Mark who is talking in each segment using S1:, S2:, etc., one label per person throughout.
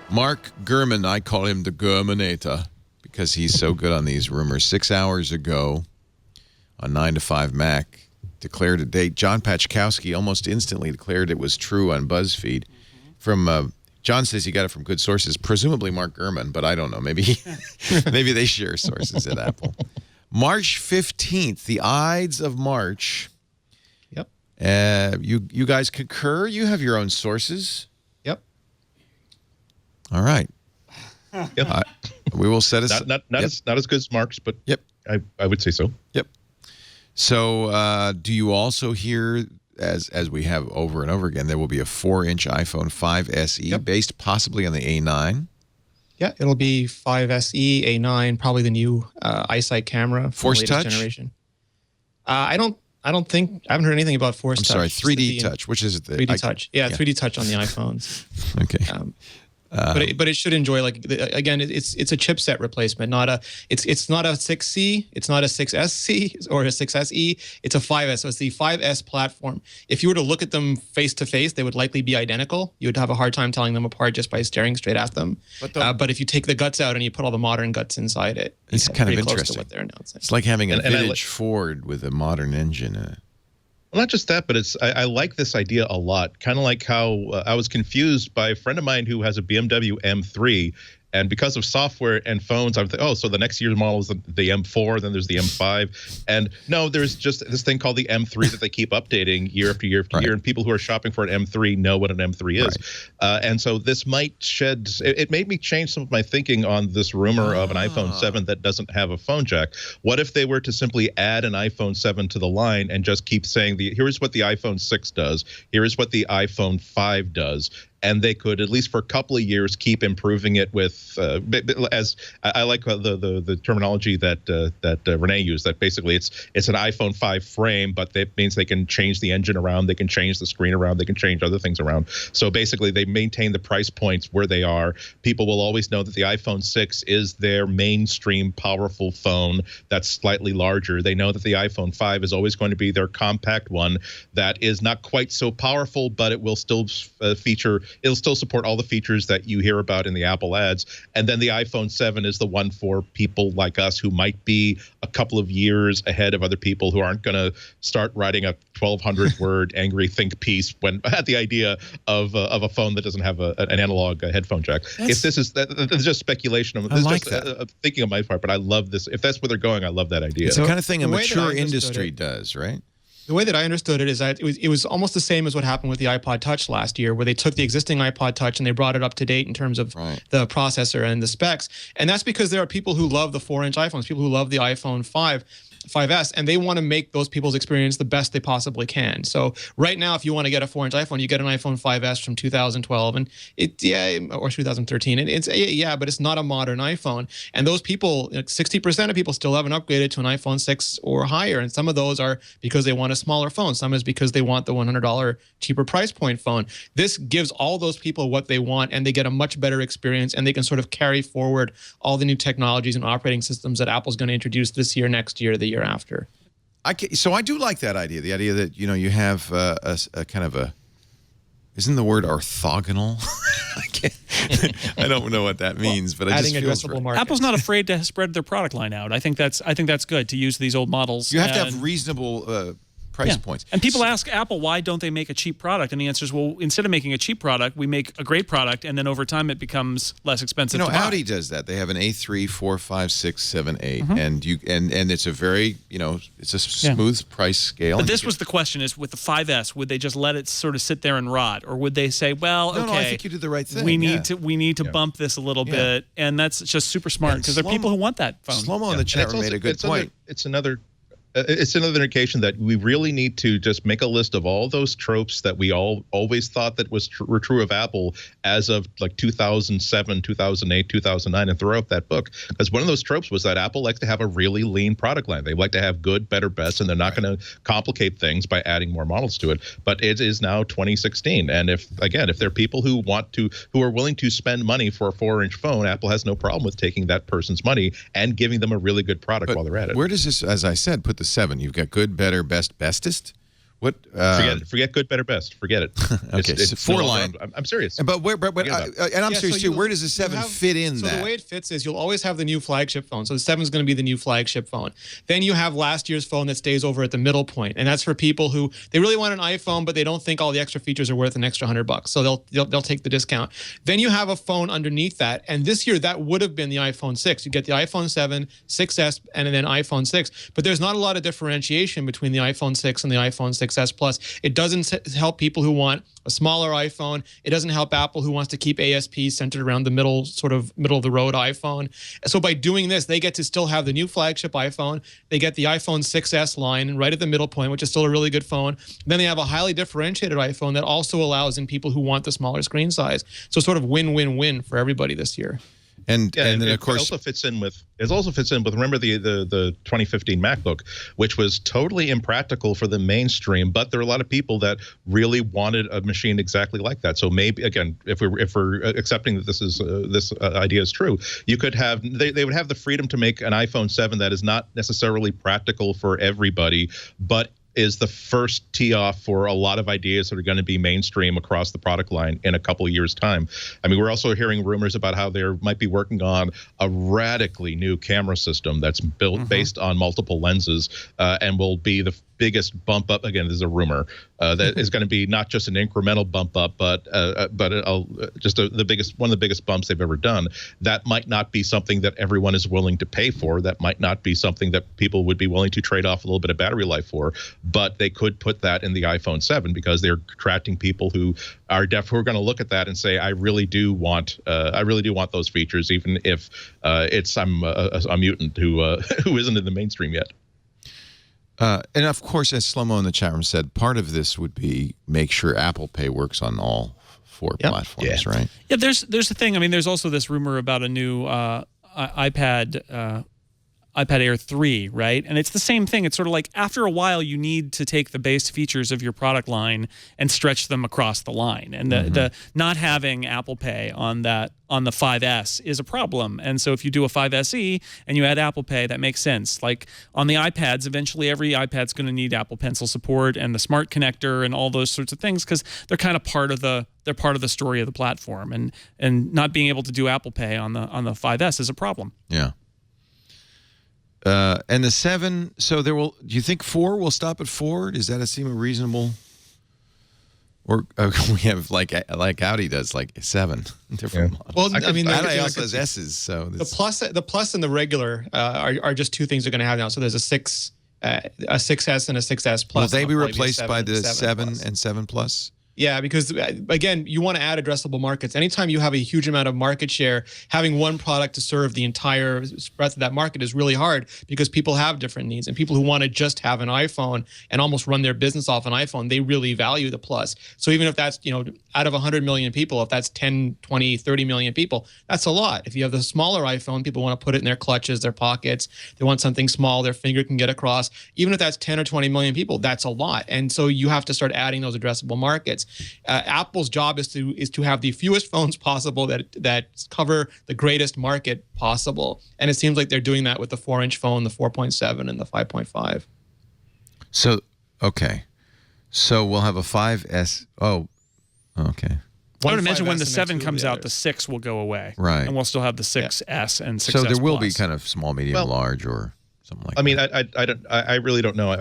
S1: Mark Gurman, I call him the Gurminator because he's so good on these rumors. 6 hours ago on 9 to 5 Mac, declared a date. John Pachkowski almost instantly declared it was true on BuzzFeed. From John says he got it from good sources, presumably Mark Gurman, but I don't know. Maybe maybe they share sources at Apple. March 15th, the Ides of March.
S2: Yep.
S1: You guys concur? You have your own sources.
S2: Yep.
S1: All right.
S3: Yep.
S1: We will set us
S3: not as good as Mark's, but
S1: yep,
S3: I would say so.
S1: Yep. So do you also hear, as we have over and over again, there will be a 4-inch iPhone 5 SE based possibly on the A9?
S2: Yeah, it'll be 5 SE, A9, probably the new iSight camera.
S1: Force
S2: the latest
S1: Touch?
S2: Generation. I don't think, I haven't heard anything about Force Touch.
S1: I'm sorry, 3D Touch. Which is it?
S2: 3D Touch. Yeah, 3D Touch on the iPhones.
S1: Okay.
S2: But it should enjoy, like, again, it's a chipset replacement, not a it's not a 6C, it's not a 6SC or a 6SE, it's a 5S. So it's the 5S platform. If you were to look at them face to face, they would likely be identical. You would have a hard time telling them apart just by staring straight at them. But if you take the guts out and you put all the modern guts inside it,
S1: it's kind of interesting.
S2: Close to what they're announcing.
S1: It's like having a vintage Ford with a modern engine in it.
S3: Well, not just that, but I like this idea a lot. Kind of like how I was confused by a friend of mine who has a BMW M3. And because of software and phones, I'm thinking, oh, so the next year's model is the M4, then there's the M5. And no, there's just this thing called the M3 that they keep updating year after year after year. And people who are shopping for an M3 know what an M3 is. And so this might shed, it made me change some of my thinking on this rumor of an iPhone 7 that doesn't have a phone jack. What if they were to simply add an iPhone 7 to the line and just keep saying, here's what the iPhone 6 does, here's what the iPhone 5 does, and they could, at least for a couple of years, keep improving it with, as I like the terminology that Rene used, that basically it's an iPhone 5 frame, but that means they can change the engine around, they can change the screen around, they can change other things around. So basically, they maintain the price points where they are. People will always know that the iPhone 6 is their mainstream powerful phone that's slightly larger. They know that the iPhone 5 is always going to be their compact one that is not quite so powerful, but it will still it'll still support all the features that you hear about in the Apple ads. And then the iPhone 7 is the one for people like us who might be a couple of years ahead of other people who aren't going to start writing a 1,200-word angry think piece when at the idea of a phone that doesn't have an analog headphone jack. If this is that's just speculation, this is just thinking on my part, but I love this. If that's where they're going, I love that idea.
S1: It's the kind of thing a mature industry does, right?
S2: The way that I understood it is that it was almost the same as what happened with the iPod Touch last year, where they took the existing iPod Touch and they brought it up to date in terms of the processor and the specs. And that's because there are people who love the 4-inch iPhones, people who love the iPhone 5S, and they want to make those people's experience the best they possibly can. So right now, if you want to get a 4-inch iPhone, you get an iPhone 5S from 2012 and or 2013. And but it's not a modern iPhone. And those people, 60% of people still haven't upgraded to an iPhone 6 or higher. And some of those are because they want a smaller phone. Some is because they want the $100 cheaper price point phone. This gives all those people what they want, and they get a much better experience, and they can sort of carry forward all the new technologies and operating systems that Apple's going to introduce this year, next year, the year after.
S1: So I do like that idea. The idea that you have a kind of a, isn't the word orthogonal? I don't know what that means, but I just feel right.
S4: Apple's not afraid to spread their product line out. I think that's good to use these old models.
S1: You have to have reasonable price points.
S4: And people ask Apple, why don't they make a cheap product? And the answer is, well, instead of making a cheap product, we make a great product, and then over time it becomes less expensive to buy.
S1: Audi does that. They have an A3, 4, 5, 6, 7, 8, and it's a very, it's a smooth price scale.
S4: But this was the question: is with the 5S, would they just let it sort of sit there and rot, or would they say, well,
S1: no, I think you did the right thing.
S4: We need to bump this a little bit, and that's just super smart because there are people who want that phone.
S1: Slow-mo in the chat room made a good point.
S3: It's another indication that we really need to just make a list of all those tropes that we always thought that were true of Apple as of like 2007, 2008, 2009, and throw out that book. Because one of those tropes was that Apple likes to have a really lean product line. They like to have good, better, best, and they're not going to complicate things by adding more models to it. But it is now 2016, and if there are people who are willing to spend money for a 4-inch phone, Apple has no problem with taking that person's money and giving them a really good product while they're at it.
S1: Where does this, as I said, put the 7? You've got good, better, best, bestest. What?
S3: Forget it. Forget good, better, best. Forget it.
S1: Okay,
S3: it's
S1: so four line.
S3: I'm serious.
S1: But and I'm serious too. Where does the 7 fit in that?
S2: So the way it fits is you'll always have the new flagship phone. So the 7 is going to be the new flagship phone. Then you have last year's phone that stays over at the middle point, and that's for people who they really want an iPhone, but they don't think all the extra features are worth an extra $100. So they'll take the discount. Then you have a phone underneath that, and this year that would have been the iPhone 6. You get the iPhone 7, 6S, and then iPhone 6. But there's not a lot of differentiation between the iPhone 6 and the iPhone 6S Plus. It doesn't help people who want a smaller iPhone. It doesn't help Apple who wants to keep ASP centered around the middle of the road iPhone. So by doing this, they get to still have the new flagship iPhone. They get the iPhone 6S line right at the middle point, which is still a really good phone. Then they have a highly differentiated iPhone that also allows in people who want the smaller screen size. So sort of win-win-win for everybody this year.
S1: And then of course
S3: it also fits in with remember the 2015 MacBook, which was totally impractical for the mainstream, but there are a lot of people that really wanted a machine exactly like that. So maybe again, if we're accepting that this idea is true, you could have they would have the freedom to make an iPhone 7 that is not necessarily practical for everybody, but is the first tee off for a lot of ideas that are going to be mainstream across the product line in a couple of years' time. I mean, we're also hearing rumors about how they might be working on a radically new camera system that's built based on multiple lenses and will be the biggest bump up. Again, this is a rumor that is going to be not just an incremental bump up, but just one of the biggest bumps they've ever done. That might not be something that everyone is willing to pay for. That might not be something that people would be willing to trade off a little bit of battery life for. But they could put that in the iPhone 7 because they're attracting people who are going to look at that and say, I really do want those features, even if I'm a mutant who isn't in the mainstream yet.
S1: And of course, as Shlomo in the chat room said, part of this would be make sure Apple Pay works on all 4 platforms, right?
S4: Yeah, there's the thing. I mean, there's also this rumor about a new iPad Air 3, right? And it's the same thing. It's sort of like after a while, you need to take the base features of your product line and stretch them across the line. And the not having Apple Pay on the 5S is a problem. And so if you do a 5SE and you add Apple Pay, that makes sense. Like on the iPads, eventually every iPad's going to need Apple Pencil support and the smart connector and all those sorts of things because they're kind of part of the story of the platform. And not being able to do Apple Pay on the 5S is a problem.
S1: Yeah. And the 7, so do you think 4 will stop at 4? Does that seem reasonable? Or we have like Audi does, like 7 different models.
S2: Well, I mean,
S1: Audi also has S's. So
S2: the plus and the regular are just 2 things they're going to have now. So there's a 6S and a 6S Plus.
S1: Will they be replaced by the 7 and 7 Plus?
S2: Yeah, because again, you want to add addressable markets. Anytime you have a huge amount of market share, having one product to serve the entire breadth of that market is really hard because people have different needs. And people who want to just have an iPhone and almost run their business off an iPhone, they really value the Plus. So even if that's, out of 100 million people, if that's 10, 20, 30 million people, that's a lot. If you have the smaller iPhone, people want to put it in their clutches, their pockets. They want something small their finger can get across. Even if that's 10 or 20 million people, that's a lot. And so you have to start adding those addressable markets. Apple's job is to have the fewest phones possible that cover the greatest market possible, and it seems like they're doing that with the 4-inch phone, the 4.7, and the 5.5.
S1: So so we'll have a 5S. Oh, okay.
S4: I would imagine when the 7 comes out, the 6 will go away,
S1: right?
S4: And we'll still have the 6S and 6S.
S1: So there will
S4: Plus.
S1: be kind of small, medium, large, or something like that.
S3: I mean, I really don't know.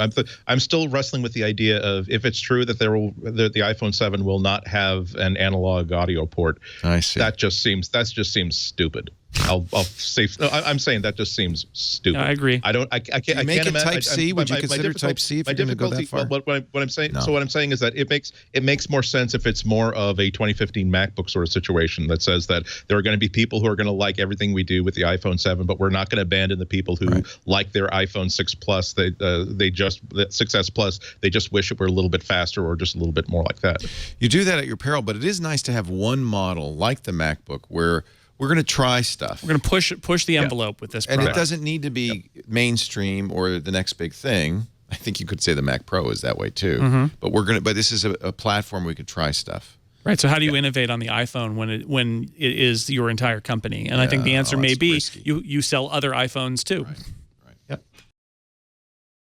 S3: I'm still wrestling with the idea of if it's true that the iPhone 7 will not have an analog audio port.
S1: I see.
S3: That just seems stupid. I'll say I'm saying that just seems stupid.
S4: Yeah, I agree.
S3: I can't
S1: make it
S3: imagine
S1: Type C. Would you consider Type C if you're going to go that far?
S3: What I'm saying. No. So what I'm saying is that it makes more sense if it's more of a 2015 MacBook sort of situation that says that there are going to be people who are going to like everything we do with the iPhone 7, but we're not going to abandon the people who like their iPhone 6 Plus. The 6S Plus. They just wish it were a little bit faster or just a little bit more like that.
S1: You do that at your peril, but it is nice to have one model like the MacBook where we're going to try stuff.
S4: We're going to push the envelope with this product.
S1: And it doesn't need to be mainstream or the next big thing. I think you could say the Mac Pro is that way too. But this is a platform we could try stuff.
S4: Right. So how do you innovate on the iPhone when it is your entire company? And I think the answer may be you sell other iPhones too.
S1: Right.